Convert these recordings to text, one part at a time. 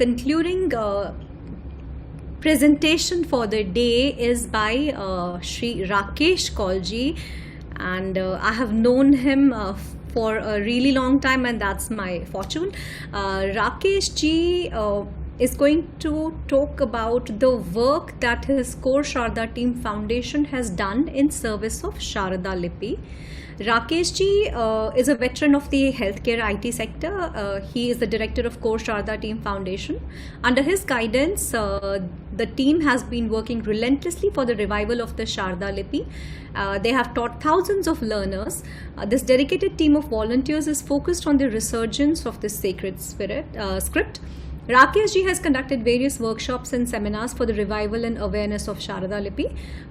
concluding presentation for the day is by Shri Rakesh Kaulji, and I have known him for a really long time, and that's my fortune. Rakesh ji is going to talk about the work that his Koul Sharada Team Foundation has done in service of Sharada Lipi. Rakesh ji is a veteran of the healthcare IT sector. He is the director of Koul Sharada Team Foundation. Under his guidance, the team has been working relentlessly for the revival of the Sharada Lipi. They have taught thousands of learners. This dedicated team of volunteers is focused on the resurgence of this sacred script. Rakesh ji has conducted various workshops and seminars for the revival and awareness of Sharada Lipi.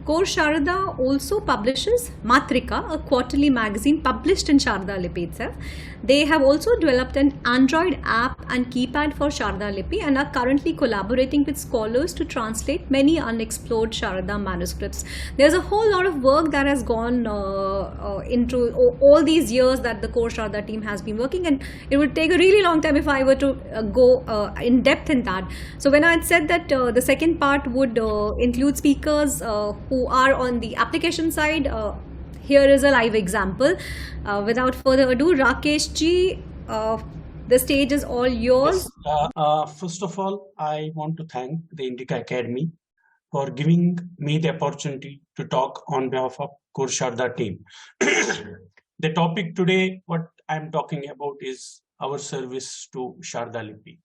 Koul Sharada also publishes Matrika, a quarterly magazine published in Sharada Lipi itself. They have also developed an Android app and keypad for Sharada Lipi and are currently collaborating with scholars to translate many unexplored Sharada manuscripts. There's a whole lot of work that has gone into all these years that the Koul Sharada team has been working, and it would take a really long time if I were to go in depth in that. So when I had said that the second part would include speakers who are on the application side, here is a live example. Without further ado, Rakesh ji, the stage is all yours. Yes. First of all, I want to thank the Indica Academy for giving me the opportunity to talk on behalf of Koul Sharada team. The topic today, what I'm talking about, is our service to Sharada Lipi.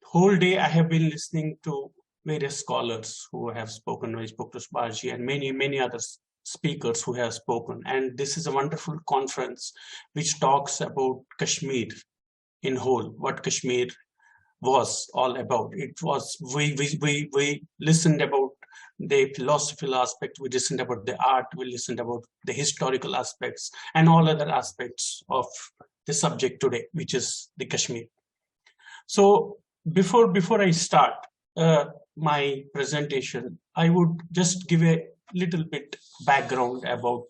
Whole day I have been listening to various scholars who have spoken. I spoke to Subhashji and many other speakers who have spoken. And this is a wonderful conference which talks about Kashmir in whole, what Kashmir was all about. It was, we listened about the philosophical aspect, we listened about the art, we listened about the historical aspects and all other aspects of the subject today, which is the Kashmir. So before I start my presentation, I would just give a little bit background about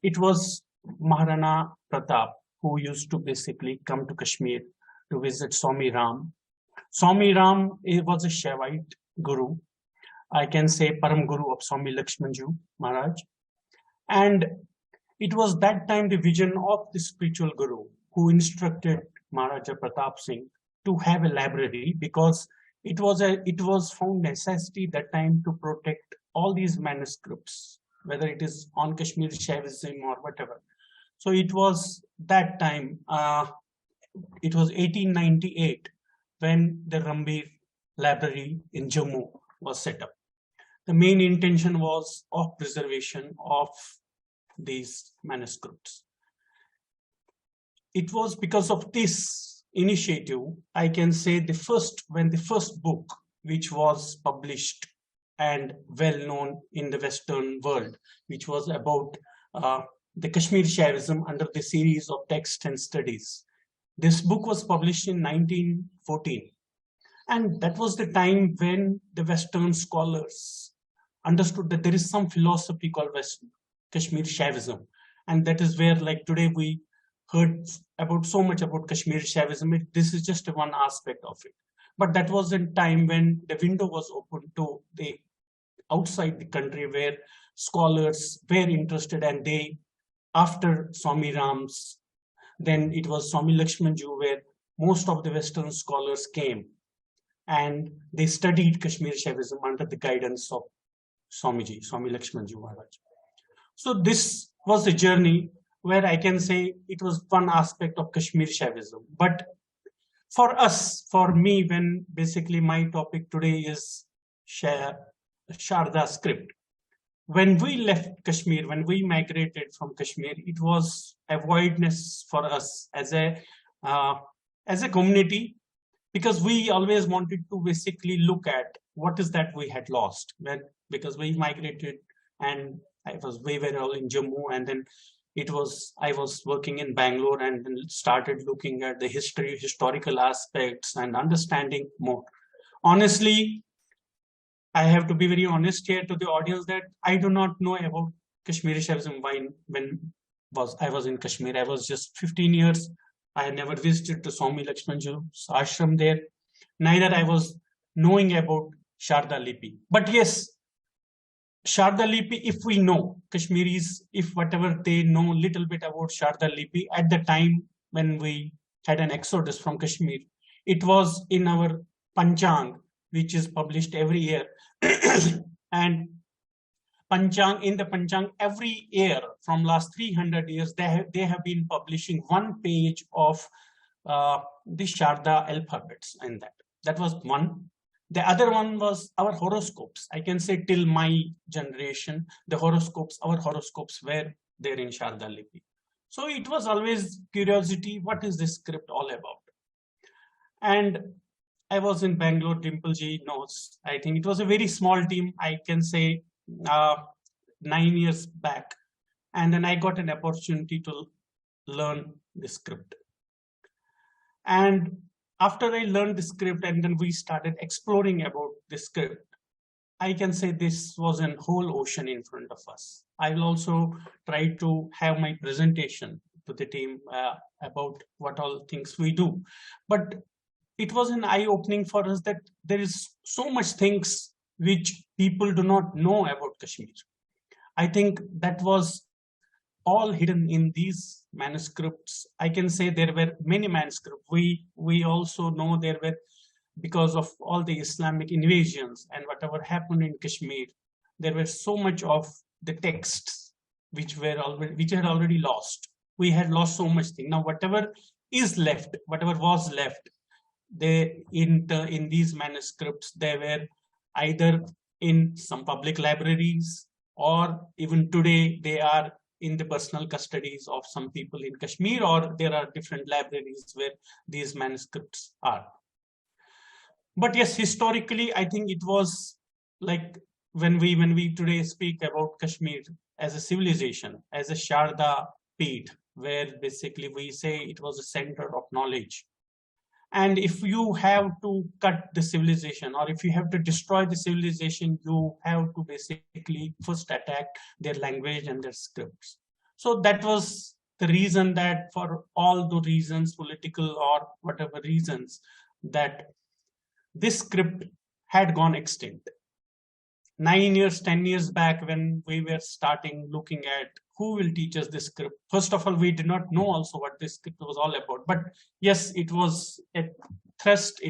it was Maharana Pratap who used to basically come to Kashmir to visit Swami Ram. Swami Ram was a Shaivite guru, I can say Param Guru of Swami Lakshmanju Maharaj. And it was that time the vision of the spiritual guru who instructed Maharaja Pratap Singh to have a library, because it was found necessity that time to protect all these manuscripts, whether it is on Kashmir Shaivism or whatever. So it was that time, it was 1898 when the Rambir library in Jammu was set up. The main intention was of preservation of these manuscripts. It was because of this initiative, I can say when the first book, which was published and well known in the Western world, which was about the Kashmir Shaivism under the series of texts and studies. This book was published in 1914. And that was the time when the Western scholars understood that there is some philosophy called Kashmir Shaivism. And that is where, like today, we heard about so much about Kashmir Shaivism. This is just one aspect of it. But that was a time when the window was open to the outside the country, where scholars were interested, and they, after Swami Ram's, then it was Swami Lakshmanju, where most of the Western scholars came and they studied Kashmir Shaivism under the guidance of Swami Lakshmanju Maharaj. So this was a journey where I can say it was one aspect of Kashmir Shaivism. But for us, for me, when basically my topic today is Sharada script, when we left Kashmir, when we migrated from Kashmir, it was a voidness for us as a community, because we always wanted to basically look at what is that we had lost because we migrated, and I was way in Jammu, and then I was working in Bangalore, and then started looking at the historical aspects and understanding more. Honestly, I have to be very honest here to the audience that I do not know about Kashmiri Shaivism when I was in Kashmir. I was just 15 years I had never visited the Swami Lakshmanju's ashram there. Neither I was knowing about Sharada Lipi. But yes, Sharada Lipi, if we know, Kashmiris, if whatever they know little bit about Sharada Lipi, at the time when we had an exodus from Kashmir, it was in our Panchang, which is published every year. And Panchang, in the Panchang, every year from last 300 years, they have been publishing one page of the Sharda alphabets in that. That was one. The other one was our horoscopes. I can say till my generation, the horoscopes, our horoscopes were there in Sharda Lipi. So it was always curiosity, what is this script all about? And I was in Bangalore, Dimpleji knows. I think it was a very small team, I can say 9 years back. And then I got an opportunity to learn the script. And after I learned the script and then we started exploring about the script, I can say this was a whole ocean in front of us. I will also try to have my presentation to the team about what all things we do. But it was an eye-opening for us that there is so much things which people do not know about Kashmir. I think that was all hidden in these manuscripts. I can say there were many manuscripts. We also know there were, because of all the Islamic invasions and whatever happened in Kashmir, there were so much of the texts which had already lost. We had lost so much thing. Now whatever is left, whatever was left, in these manuscripts, they were either in some public libraries, or even today they are in the personal custodies of some people in Kashmir, or there are different libraries where these manuscripts are. But yes, historically, I think it was like when we today speak about Kashmir as a civilization, as a Sharda Peeth, where basically we say it was a center of knowledge. And if you have to cut the civilization, or if you have to destroy the civilization, you have to basically first attack their language and their scripts. So that was the reason that for all the reasons, political or whatever reasons, that this script had gone extinct. 9 years, 10 years back, when we were starting looking at who will teach us this script. First of all, we did not know also what this script was all about. But yes, it was a thirst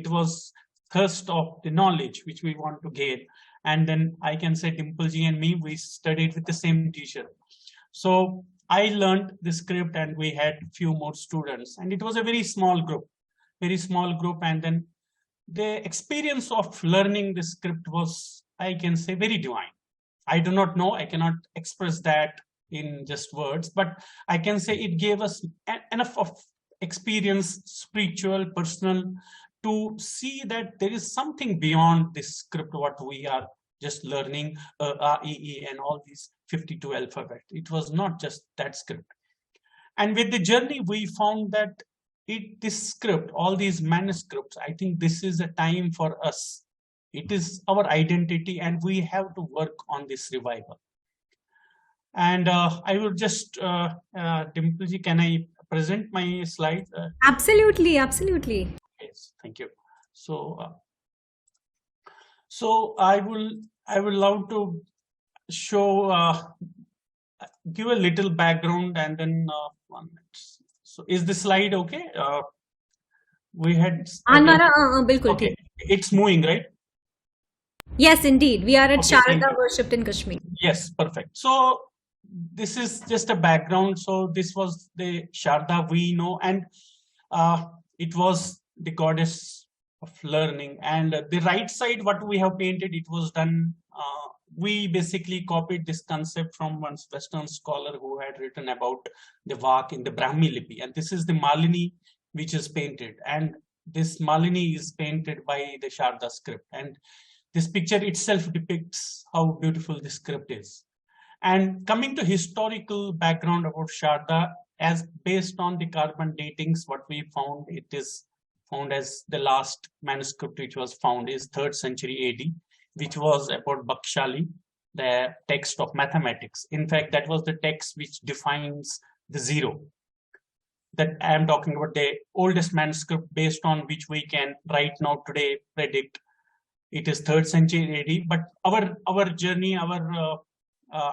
of the knowledge which we want to gain. And then I can say Dimpleji and me, we studied with the same teacher. So I learned the script and we had few more students. And it was a very small group. And then the experience of learning the script was, I can say, very divine. I do not know, I cannot express that in just words, but I can say it gave us enough of experience, spiritual, personal, to see that there is something beyond this script, what we are just learning, E, and all these 52 alphabet. It was not just that script. And with the journey, we found that this script, all these manuscripts, I think this is a time for us. It is our identity, and we have to work on this revival. And I will just, Dimpleji, can I present my slide? Absolutely. Yes, thank you. So I will love to show, give a little background, and then 1 minute. So is the slide okay? We had. Okay. It's moving, right? Yes, indeed. We are at Okay, Sharada worshipped in Kashmir. Yes, perfect. So this is just a background. So this was the Sharda we know, and it was the goddess of learning. And the right side, what we have painted, it was done. We basically copied this concept from one Western scholar who had written about the Vak in the Brahmi Lipi. And this is the Malini which is painted. And this Malini is painted by the Sharda script. And this picture itself depicts how beautiful this script is. And coming to historical background about Sharda, as based on the carbon datings, what we found, it is found as the last manuscript which was found is 3rd century AD, which was about Bakshali, the text of mathematics. In fact, that was the text which defines the zero. that I am talking about the oldest manuscript based on which we can right now today predict it is 3rd century AD. But our journey, our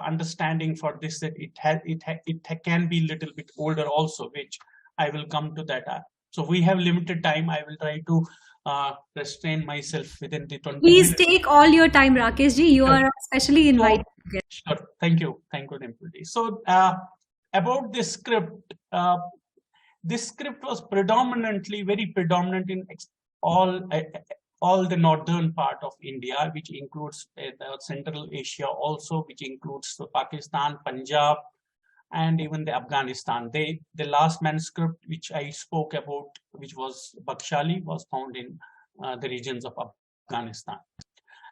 understanding for this, that it can be a little bit older also, which I will come to that. So we have limited time. I will try to restrain myself within the 20 Please minutes. take all your time, Rakesh ji. You are especially invited. Sure. Thank you, Dimple. So about this script, this script was very predominant in all the northern part of India, which includes the Central Asia also, which includes Pakistan, Punjab, and even the Afghanistan. The last manuscript which I spoke about, which was Bakshali, was found in the regions of Afghanistan.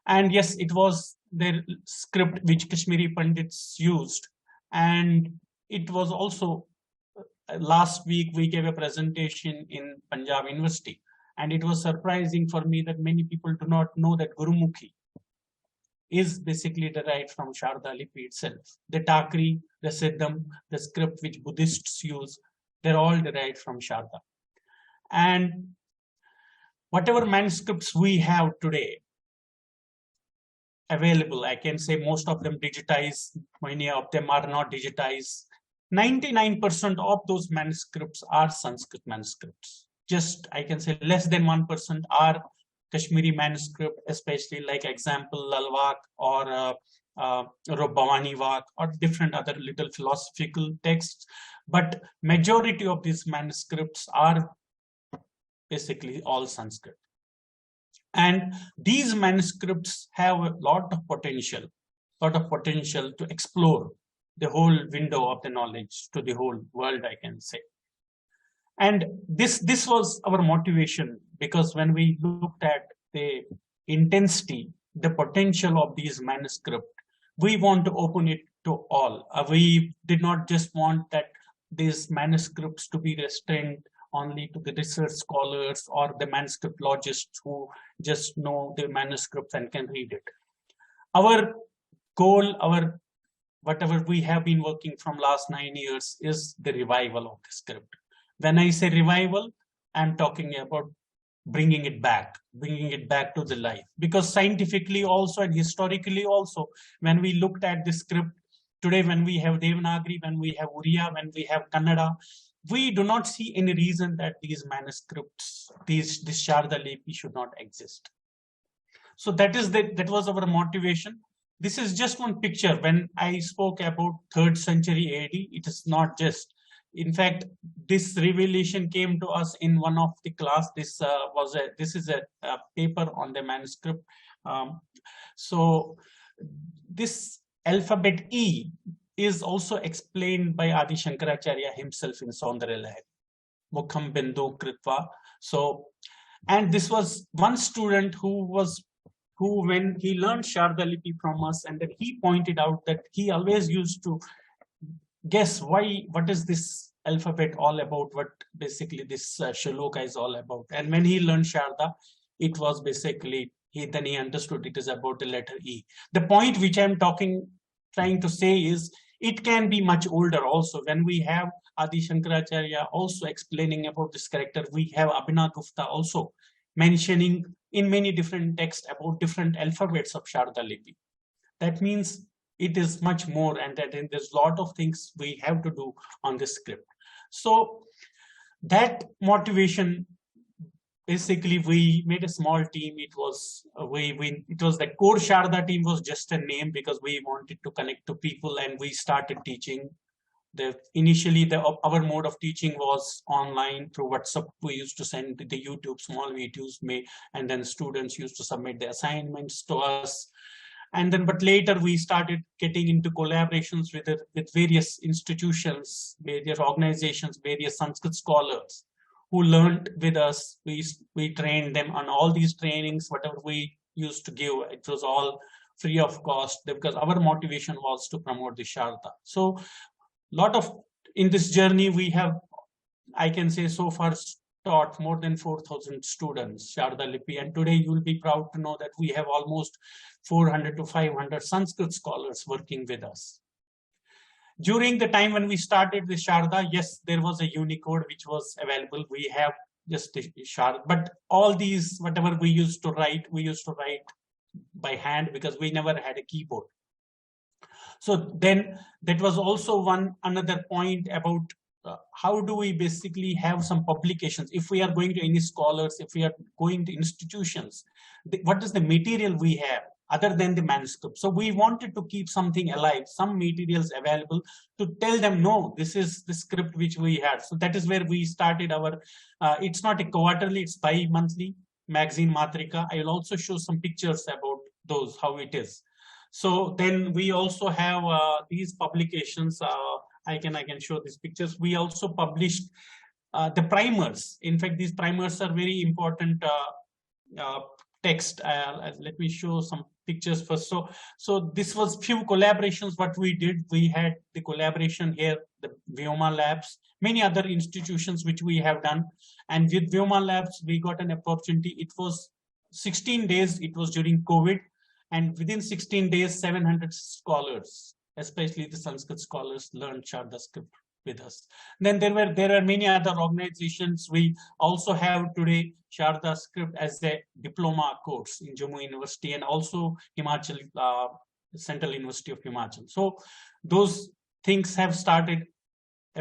And yes, it was the script which Kashmiri Pandits used. And it was also, last week we gave a presentation in Punjab University. And it was surprising for me that many people do not know that Gurumukhi is basically derived from Sharada Lipi itself. The Takri, the Siddham, the script which Buddhists use, they're all derived from Sharada. And whatever manuscripts we have today available, I can say most of them digitized, many of them are not digitized. 99% of those manuscripts are Sanskrit manuscripts. Just, I can say, less than 1% are Kashmiri manuscript, especially like example Lalwak or Bhavani Vak or different other little philosophical texts. But majority of these manuscripts are basically all Sanskrit. And these manuscripts have a lot of potential to explore the whole window of the knowledge to the whole world, I can say. And this was our motivation, because when we looked at the intensity, the potential of these manuscripts, we want to open it to all. We did not just want that these manuscripts to be restrained only to the research scholars or the manuscriptologists who just know the manuscripts and can read it. Our goal, whatever we have been working from last 9 years, is the revival of the script. When I say revival, I'm talking about bringing it back to the life. Because scientifically also and historically also, when we looked at the script today, when we have Devanagari, when we have Uriya, when we have Kannada, we do not see any reason that these manuscripts, this Sharada Lipi should not exist. So that was our motivation. This is just one picture. When I spoke about 3rd century AD, it is not just. In fact, this revelation came to us in one of the class. This is a paper on the manuscript. So this alphabet E is also explained by Adi Shankaracharya himself in Saundarya Lahari. Mukham Bindu Kritva. So, and this was one student who when he learned Sharada Lipi from us, and then he pointed out that he always used to guess what is this alphabet all about, what basically this shloka is all about. And when he learned Sharada, it was basically, then he understood it is about the letter E. The point which I'm trying to say is, it can be much older also. When we have Adi Shankaracharya also explaining about this character, we have Abhinav Gupta also mentioning in many different texts about different alphabets of Sharada Lipi. That means it is much more, and that there's a lot of things we have to do on this script. So that motivation, basically we made a small team. It was the core Sharada team was just a name, because we wanted to connect to people, and we started teaching. Initially our mode of teaching was online through WhatsApp. We used to send the YouTube small videos, and then students used to submit their assignments to us. And then, but later we started getting into collaborations with various institutions, various organizations, various Sanskrit scholars who learned with us. We trained them on all these trainings. Whatever we used to give, it was all free of cost, because our motivation was to promote the Sharada. So in this journey, we have, I can say, so far taught more than 4,000 students Sharada Lipi, and today you will be proud to know that we have almost 400 to 500 Sanskrit scholars working with us. During the time when we started with Sharada, yes, there was a Unicode which was available. We have just Sharada, but all these, whatever we used to write by hand because we never had a keyboard. So then that was also another point about how do we basically have some publications if we are going to any scholars, if we are going to institutions, what is the material we have other than the manuscript. So we wanted to keep something alive, some materials available to tell them, no, this is the script which we had. So that is where we started our, it's not a quarterly, it's bi-monthly magazine Matrika. I will also show some pictures about those, how it is. So then we also have these publications. I can show these pictures. We also published the primers. In fact, these primers are very important text. Let me show some pictures first. So this was few collaborations. What we did, we had the collaboration here, the Vyoma Labs, many other institutions which we have done. And with Vyoma Labs, we got an opportunity. It was 16 days. It was during COVID. And within 16 days, 700 scholars, especially the Sanskrit scholars, learned Sharada script with us. Then there are many other organizations. We also have today Sharada script as a diploma course in Jammu University and also Himachal, Central University of Himachal. So those things have started,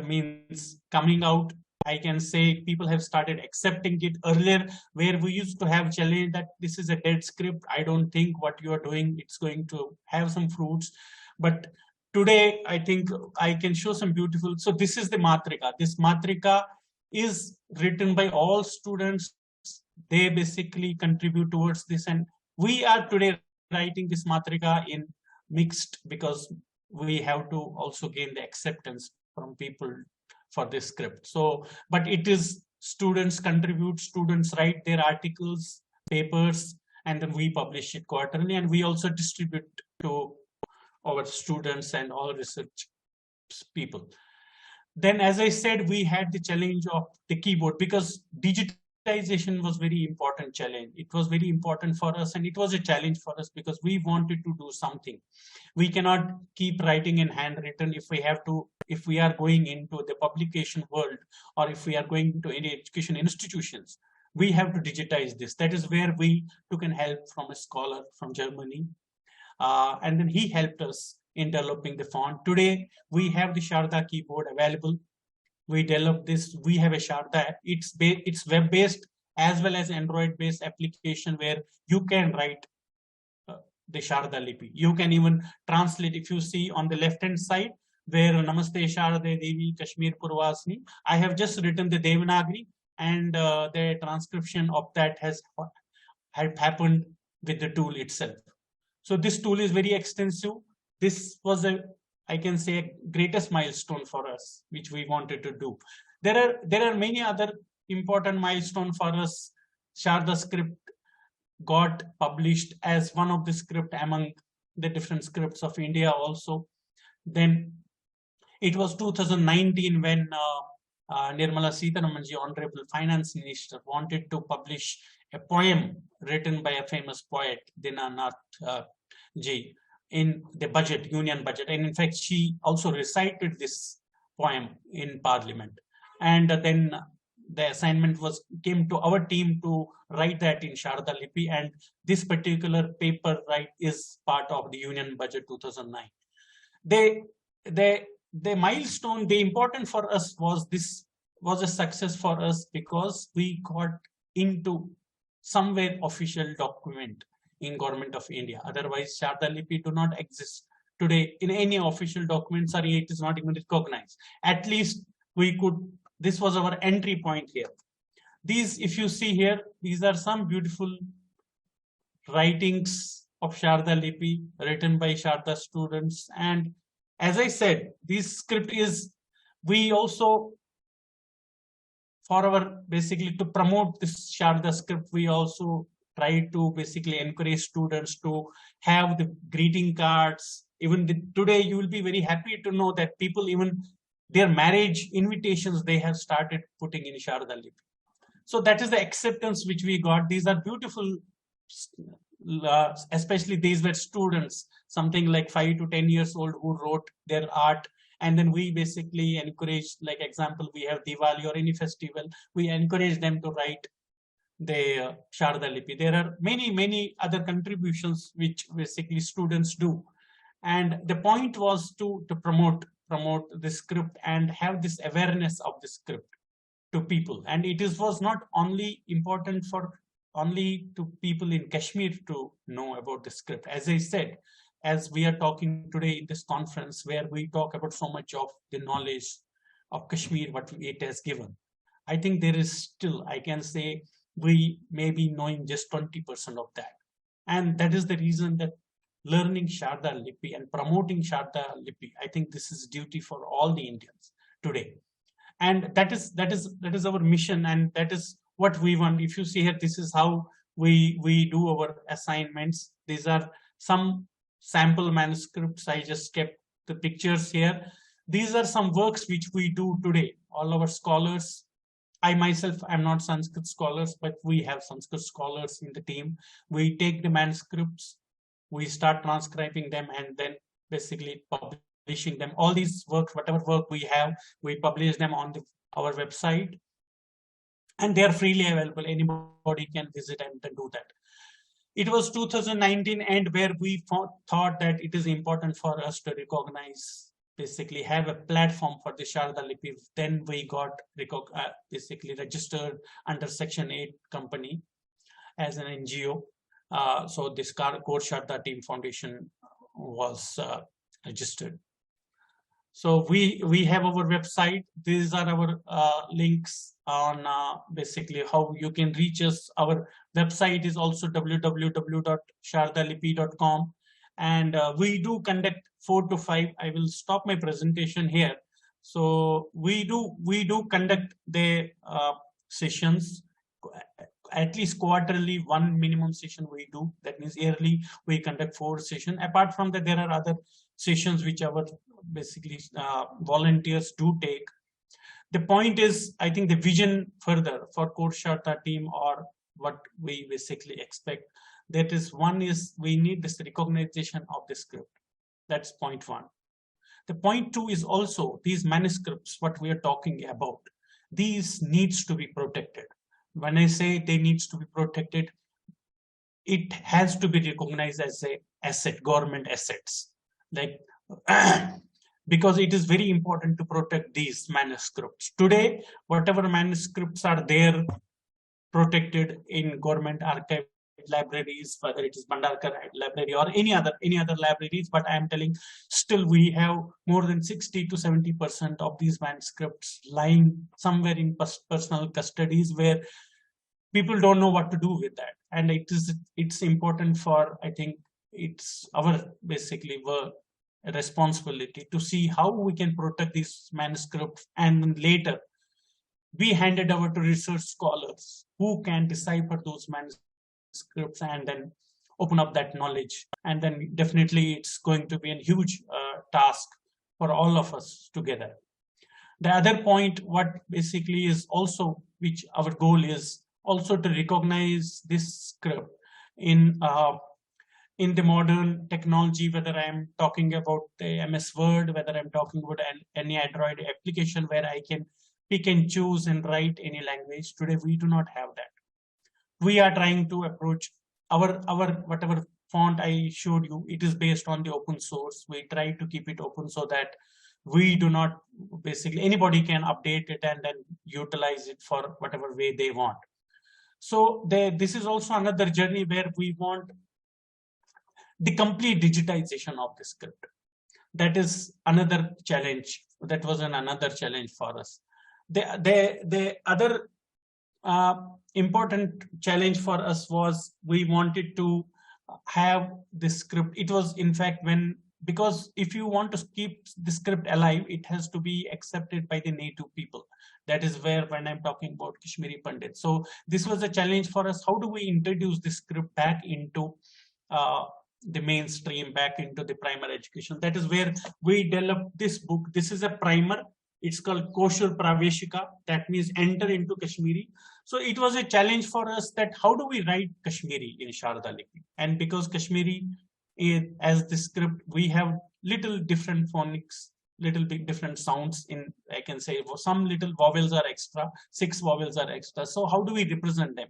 means coming out. I can say people have started accepting it. Earlier, where we used to have challenge that this is a dead script, I don't think what you are doing, it's going to have some fruits. But today, I think I can show some beautiful. So this is the Matrika. This Matrika is written by all students. They basically contribute towards this. And we are today writing this Matrika in mixed because we have to also gain the acceptance from people for this script. So, but it is students contribute, students write their articles, papers, and then we publish it quarterly, and we also distribute to our students and all research people. Then, as I said, we had the challenge of the keyboard because digitization was very important challenge. It was very important for us, and it was a challenge for us because we wanted to do something. We cannot keep writing in handwritten if we are going into the publication world or if we are going into any education institutions. We have to digitize this. That is where we took an help from a scholar from Germany. And then he helped us in developing the font. Today, we have the Sharada keyboard available. We developed this. We have a Sharada. It's web-based as well as Android-based application where you can write the Sharada Lipi. You can even translate. If you see on the left-hand side where Namaste Sharade Devi Kashmir Purvasni, I have just written the Devanagari, and the transcription of that had happened with the tool itself. So this tool is very extensive. This was I can say, greatest milestone for us, which we wanted to do. There are many other important milestones for us. Sharada script got published as one of the script among the different scripts of India also. Then it was 2019 when Nirmala Sitharamanji, Honorable Finance Minister, wanted to publish a poem written by a famous poet, Dinanath Ji, in the budget, union budget. And in fact, she also recited this poem in Parliament. And then the assignment came to our team to write that in Sharada Lipi. And this particular paper is part of the union budget 2009. The milestone, the important for us was this was a success for us because we got into somewhere official document in Government of India. Otherwise, Sharada Lipi do not exist today in any official document. Sorry, it is not even recognized. At least we could, this was our entry point here. These, if you see here, these are some beautiful writings of Sharada Lipi written by Sharada students. And as I said, this script is, we also, for our basically to promote this Sharada script, we also try to basically encourage students to have the greeting cards. Even today, you will be very happy to know that people, even their marriage invitations, they have started putting in Sharada Lipi. So that is the acceptance which we got. These are beautiful, especially these were students, something like 5 to 10 years old, who wrote their art And then we basically encourage, like example, we have Diwali or any festival, we encourage them to write the Sharada Lipi. There are many other contributions which basically students do. And the point was to promote the script and have this awareness of the script to people. And it was not only important for only to people in Kashmir to know about the script. As I said, as we are talking today in this conference where we talk about so much of the knowledge of Kashmir, what it has given, I think there is still, I can say, we may be knowing just 20% of that. And that is the reason that learning Sharada Lipi and promoting Sharada Lipi, I think this is duty for all the Indians today. And that is our mission, and that is what we want. If you see here, this is how we do our assignments. These are some sample manuscripts. I just kept the pictures here. These are some works which we do today. All our scholars, I myself am not Sanskrit scholars, but we have Sanskrit scholars in the team. We take the manuscripts, we start transcribing them, and then basically publishing them. All these works, whatever work we have, we publish them on our website, and they are freely available. Anybody can visit and do that. It was 2019 end where we thought that it is important for us to recognize, basically have a platform for the Sharada Lipi. Then we got basically registered under Section 8 company as an NGO. So this Koul Sharada Team Foundation was registered. So we have our website. These are our links on basically how you can reach us. Our website is also www.sharadalipi.com, and we do conduct 4 to 5. I will stop my presentation here. So we do conduct the sessions. At least quarterly, 1 minimum session we do. That means yearly we conduct 4 sessions. Apart from that, there are other sessions which our basically volunteers do take. The point is, I think the vision further for Koul Sharada team, or what we basically expect, that is, one is we need this recognition of the script. That's point 1. The point 2 is also these manuscripts, what we are talking about, these needs to be protected. When I say they needs to be protected, it has to be recognized as a asset, government assets, like because it is very important to protect these manuscripts. Today, whatever manuscripts are there protected in government archive libraries, whether it is Bhandarkar library or any other libraries, but I am telling, still we have more than 60 to 70% of these manuscripts lying somewhere in personal custodies where people don't know what to do with that. And it's important for, I think it's our basically work, responsibility to see how we can protect these manuscripts, and later be handed over to research scholars who can decipher those manuscripts and then open up that knowledge. And then definitely it's going to be a huge task for all of us together. The other point, what basically is also, which our goal is also to recognize this script in the modern technology, whether I am talking about the MS Word, whether I'm talking about any Android application where I can pick and choose and write any language. Today, we do not have that. We are trying to approach our whatever font I showed you, it is based on the open source. We try to keep it open so that we do not, basically anybody can update it and then utilize it for whatever way they want. So this is also another journey where we want the complete digitization of the script. That is another challenge. That was another challenge for us. The other important challenge for us was we wanted to have this script. It was, in fact, because if you want to keep the script alive, it has to be accepted by the native people. That is where, when I'm talking about Kashmiri Pandits. So this was a challenge for us. How do we introduce the script back into the mainstream, back into the primary education? That is where we developed this book. This is a primer. It's called Koshur Praveshika. That means enter into Kashmiri. So it was a challenge for us that how do we write Kashmiri in Sharada Lipi? And because Kashmiri is, as the script, we have little different phonics little bit different sounds in, I can say some little vowels are extra, 6 vowels are extra. So how do we represent them?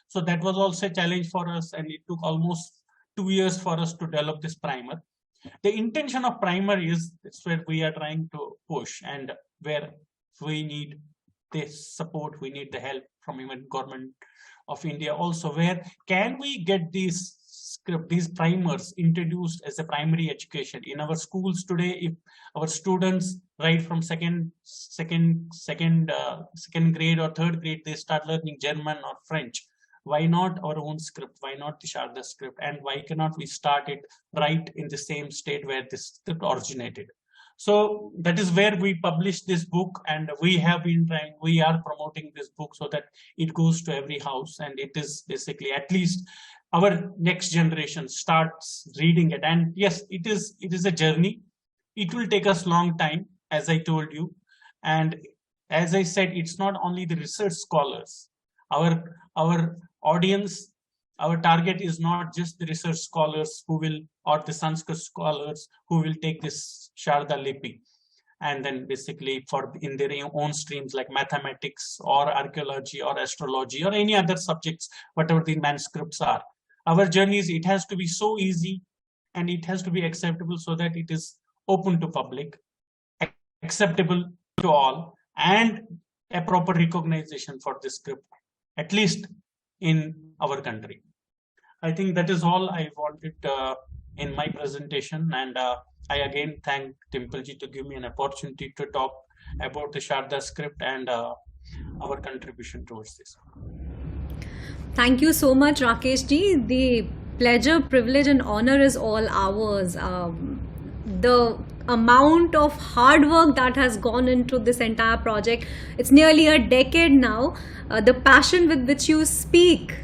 So that was also a challenge for us, and it took almost 2 years for us to develop this primer. The intention of primer is that's where we are trying to push, and where we need this support, we need the help from even government of India also. Where can we get these script, these primers introduced as a primary education in our schools today? If our students right from second grade or third grade, they start learning German or French, why not our own script? Why not the Sharada script? And why cannot we start it right in the same state where this script originated? So that is where we published this book, and we have been trying, we are promoting this book so that it goes to every house, and it is basically at least our next generation starts reading it. And yes, it is a journey. It will take us long time, as I told you. And as I said, it's not only the research scholars. Our audience, our target is not just the research scholars who will, or the Sanskrit scholars who will take this Sharada Lipi and then basically for in their own streams like mathematics or archaeology or astrology or any other subjects, whatever the manuscripts are. Our journeys, it has to be so easy and it has to be acceptable so that it is open to public, acceptable to all, and a proper recognition for this script, at least in our country. I think that is all I wanted in my presentation, and I again thank Dimpleji to give me an opportunity to talk about the Sharada script and our contribution towards this. Thank you so much, Rakesh ji. The pleasure, privilege, and honor is all ours. The amount of hard work that has gone into this entire project, it's nearly a decade now. The passion with which you speak,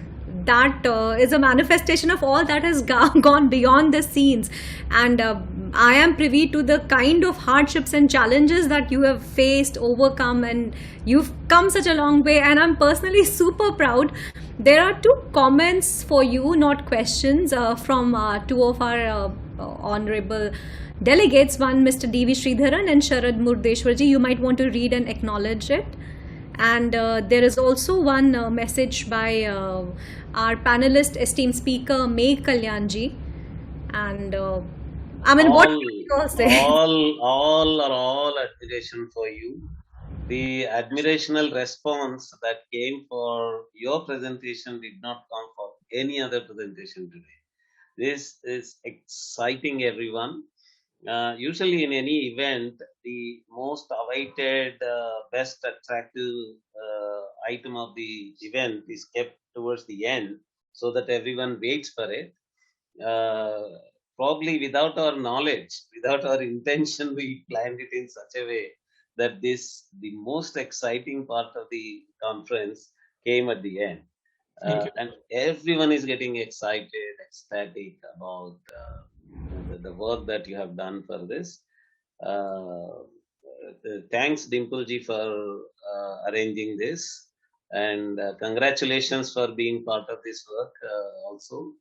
that is a manifestation of all that has gone beyond the scenes. And I am privy to the kind of hardships and challenges that you have faced, overcome, and you've come such a long way. And I'm personally super proud. There are two comments for you, not questions, from two of our honorable delegates. One, Mr. D.V. Sridharan and Sharad Murdeshwarji. You might want to read and acknowledge it. And there is also one message by our panelist, esteemed speaker, Meg Kalyanji. And I mean, what do you all say? All admiration for you. The admirational response that came for your presentation did not come for any other presentation today. This is exciting, everyone. Usually in any event, the most awaited, best attractive item of the event is kept towards the end so that everyone waits for it. Probably without our knowledge, without our intention, we planned it in such a way that the most exciting part of the conference came at the end. And everyone is getting excited, ecstatic about the work that you have done for this. Thanks, Dimpleji, for arranging this, and congratulations for being part of this work also.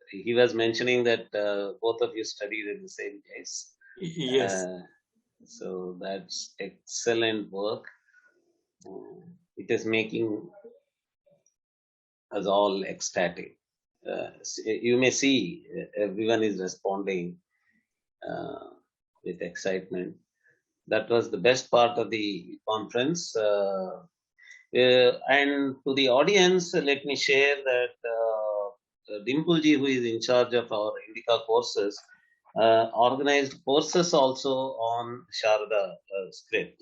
He was mentioning that both of you studied in the same place. Yes. So that's excellent work. It is making us all ecstatic. You may see everyone is responding with excitement. That was the best part of the conference. And to the audience, let me share that Dimpleji, who is in charge of our Indica courses, organized courses also on Sharada script.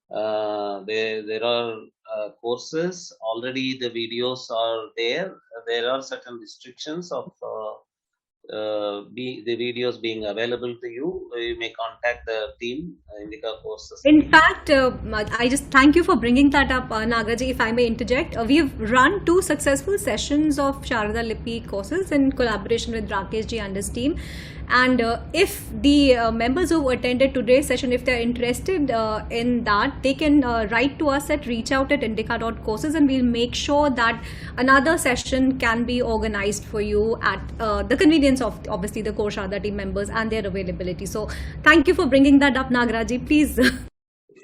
There are courses already. The videos are there. There are certain restrictions of the videos being available to you. You may contact the team Indica courses. In fact, I just thank you for bringing that up, Nagaji, if I may interject. We've run 2 successful sessions of Sharada Lipi courses in collaboration with Rakesh ji and his team. And if the members who attended today's session, if they're interested in that, they can write to us at reachout@indica.courses, and we'll make sure that another session can be organized for you at the convenience of obviously the core Sharada team members and their availability. So thank you for bringing that up, Nagaraji. Please. Yeah,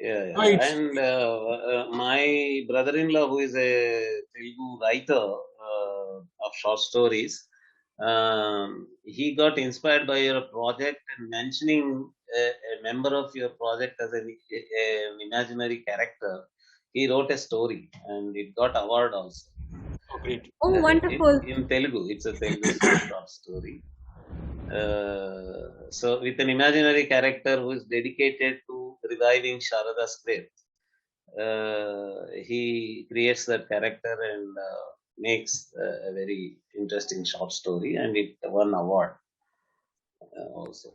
yeah. Right. And my brother-in-law, who is a Telugu writer of short stories, he got inspired by your project and mentioning a member of your project as an imaginary character. He wrote a story and it got award also. Oh, great. Oh, wonderful. In Telugu, it's a Telugu short story. So with an imaginary character who is dedicated to reviving Sharada's faith, he creates that character and makes a very interesting short story, and it won award also.